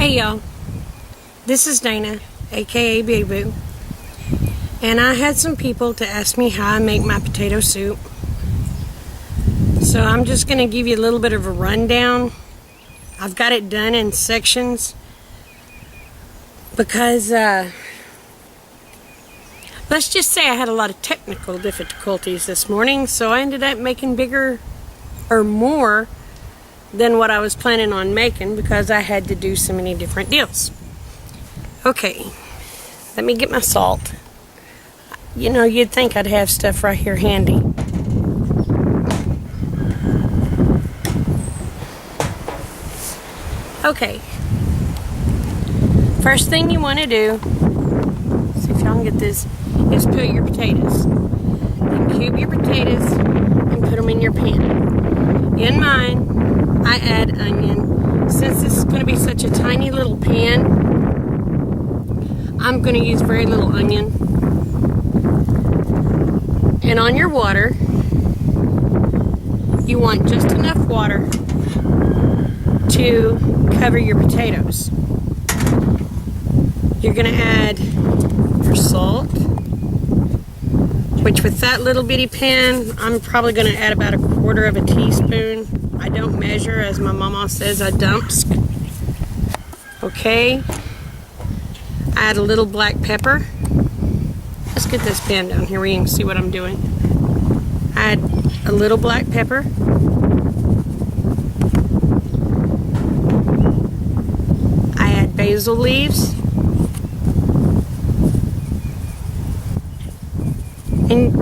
Hey y'all, this is Dana, aka Boo Boo, and I had some people to ask me how I make my potato soup. So I'm just going to give you a little bit of a rundown. I've got it done in sections because let's just say I had a lot of technical difficulties this morning, so I ended up making bigger or more than what I was planning on making because I had to do so many different deals. Okay, let me get my salt. You know, you'd think I'd have stuff right here handy. Okay, first thing you want to do, see if y'all can get this, is put your potatoes. Then cube your potatoes and put them in your pan. In mine, I add onion. Since this is going to be such a tiny little pan, I'm going to use very little onion. And on your water, you want just enough water to cover your potatoes. You're going to add your salt, which with that little bitty pan, I'm probably going to add about 1/4 of a teaspoon. I don't measure, as my mama says, I dumps. Okay. Add a little black pepper. Let's get this pan down here where you can see what I'm doing. Add a little black pepper. I add basil leaves. And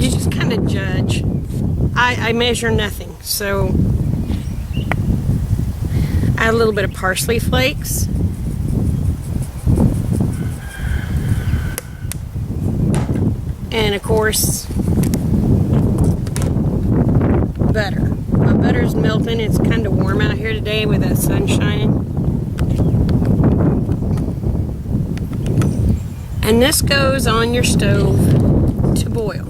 you just kind of judge. I measure nothing, so add a little bit of parsley flakes. And of course, butter. My butter's melting. It's kind of warm out here today with that sun shining. And this goes on your stove to boil.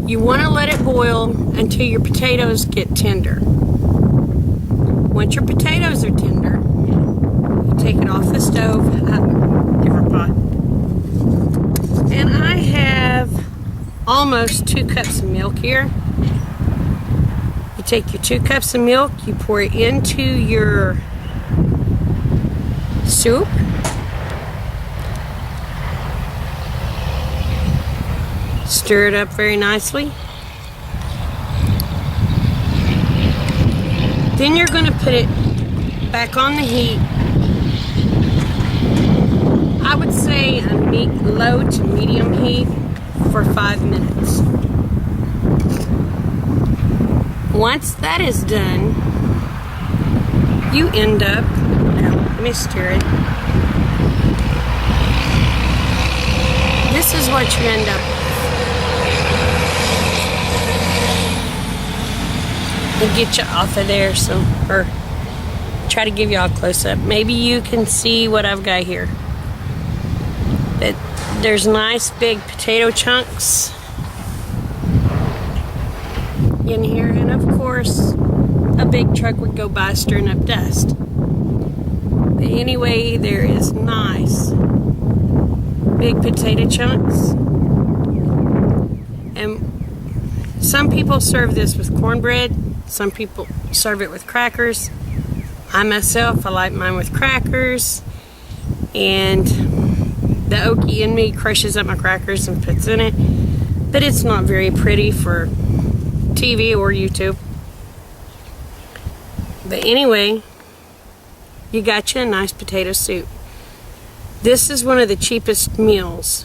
You want to let it boil until your potatoes get tender. Once your potatoes are tender, you take it off the stove, different pot. And I have almost 2 cups of milk here. You take your 2 cups of milk, you pour it into your soup. Stir it up very nicely. Then you're going to put it back on the heat. I would say a low to medium heat for 5 minutes. Once that is done, you end up, now let me stir it. This is what you end up with. And get you off of there, or try to give y'all a close-up. Maybe you can see what I've got here. But there's nice big potato chunks in here, and of course a big truck would go by stirring up dust. But anyway, there is nice big potato chunks. And some people serve this with cornbread. Some people serve it with crackers. I myself, I like mine with crackers. And the Okie in me crushes up my crackers and puts in it. But it's not very pretty for TV or YouTube. But anyway, you got you a nice potato soup. This is one of the cheapest meals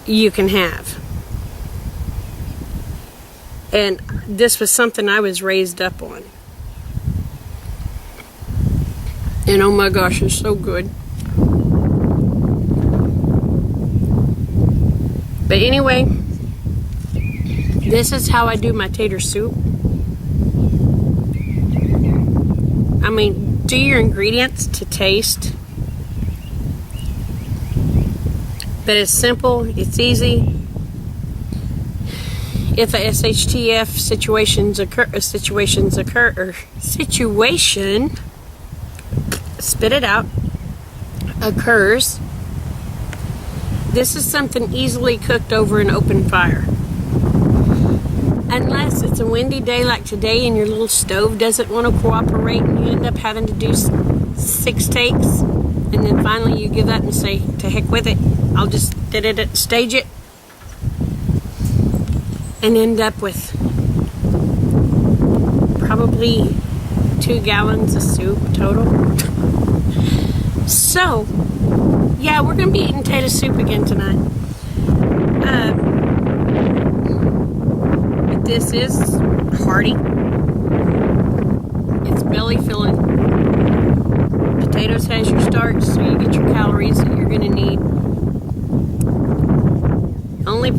you can have. And this was something I was raised up on. And oh my gosh, it's so good. But anyway, this is how I do my tater soup. I mean, do your ingredients to taste. But it's simple, it's easy. if a SHTF situation, spit it out, occurs, this is something easily cooked over an open fire. Unless it's a windy day like today and your little stove doesn't want to cooperate and you end up having to do 6 takes, and then finally you give up and say, to heck with it, I'll just stage it, and end up with probably 2 gallons of soup total. So, yeah, we're going to be eating tater soup again tonight. But this is hearty. It's belly filling. Potatoes has your starch, so you get your calories that you're going to need. Only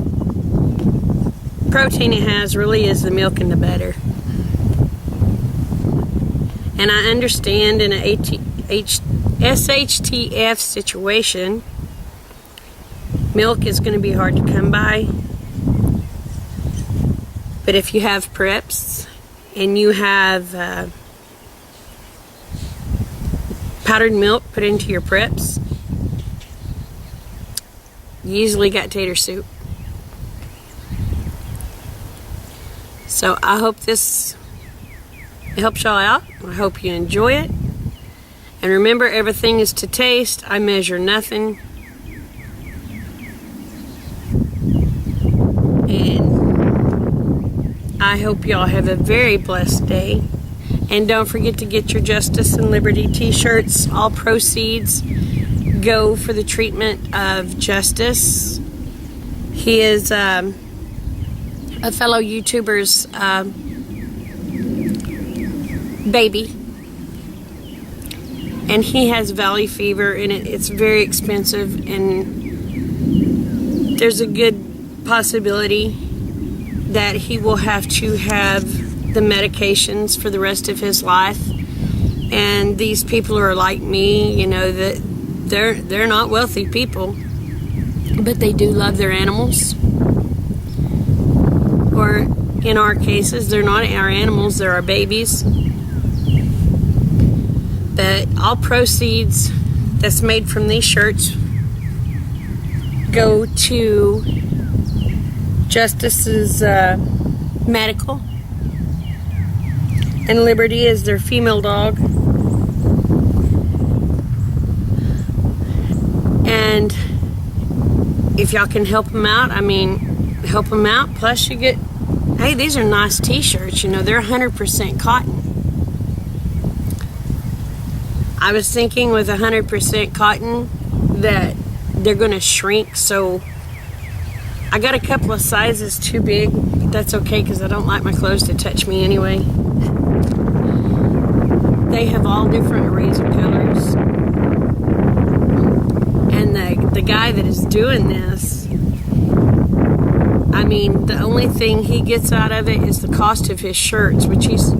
protein it has really is the milk and the butter. And I understand in a SHTF situation, milk is going to be hard to come by. But if you have preps and you have powdered milk put into your preps, you usually got tater soup. So I hope this helps y'all out. I hope you enjoy it. And remember, everything is to taste. I measure nothing. And I hope y'all have a very blessed day. And don't forget to get your Justice and Liberty t-shirts. All proceeds go for the treatment of Justice. He is a fellow YouTuber's baby. And he has valley fever, and it's very expensive, and there's a good possibility that he will have to have the medications for the rest of his life. And these people are like me, you know, that they're not wealthy people, but they do love their animals. Or in our cases, they're not our animals, they're our babies. But all proceeds that's made from these shirts go to Justice's medical, and Liberty is their female dog. And if y'all can help them out, I mean, help them out. Plus you get, hey, these are nice t-shirts, you know, they're 100% cotton. I was thinking with 100% cotton that they're going to shrink, so I got a couple of sizes too big, but that's okay because I don't like my clothes to touch me anyway. They have all different arrays of colors. And the guy that is doing this, I mean, the only thing he gets out of it is the cost of his shirts, which it's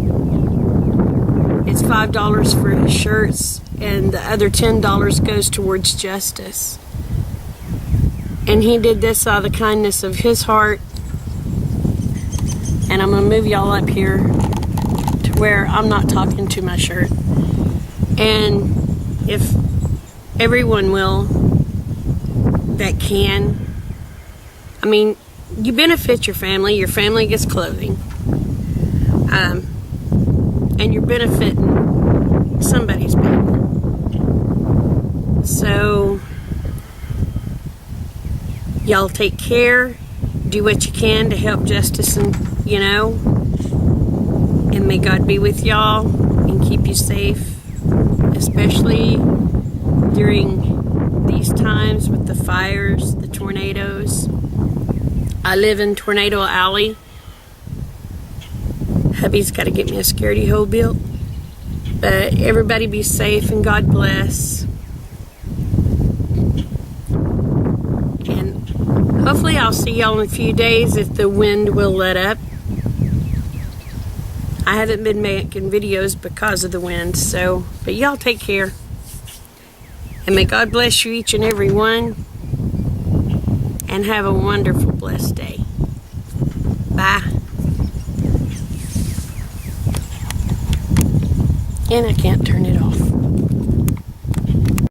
$5 for his shirts, and the other $10 goes towards Justice. And he did this out of the kindness of his heart. And I'm going to move y'all up here to where I'm not talking to my shirt. And if everyone will that can, I mean, you benefit your family gets clothing. And you're benefiting somebody's baby. So y'all take care, do what you can to help Justice, and you know, and may God be with y'all and keep you safe, especially during these times with the fires, the tornadoes. I live in Tornado Alley. Hubby's got to get me a security hole built. But everybody be safe and God bless. And hopefully I'll see y'all in a few days if the wind will let up. I haven't been making videos because of the wind, so, but y'all take care. And may God bless you each and every one. And have a wonderful, blessed day. Bye. And I can't turn it off.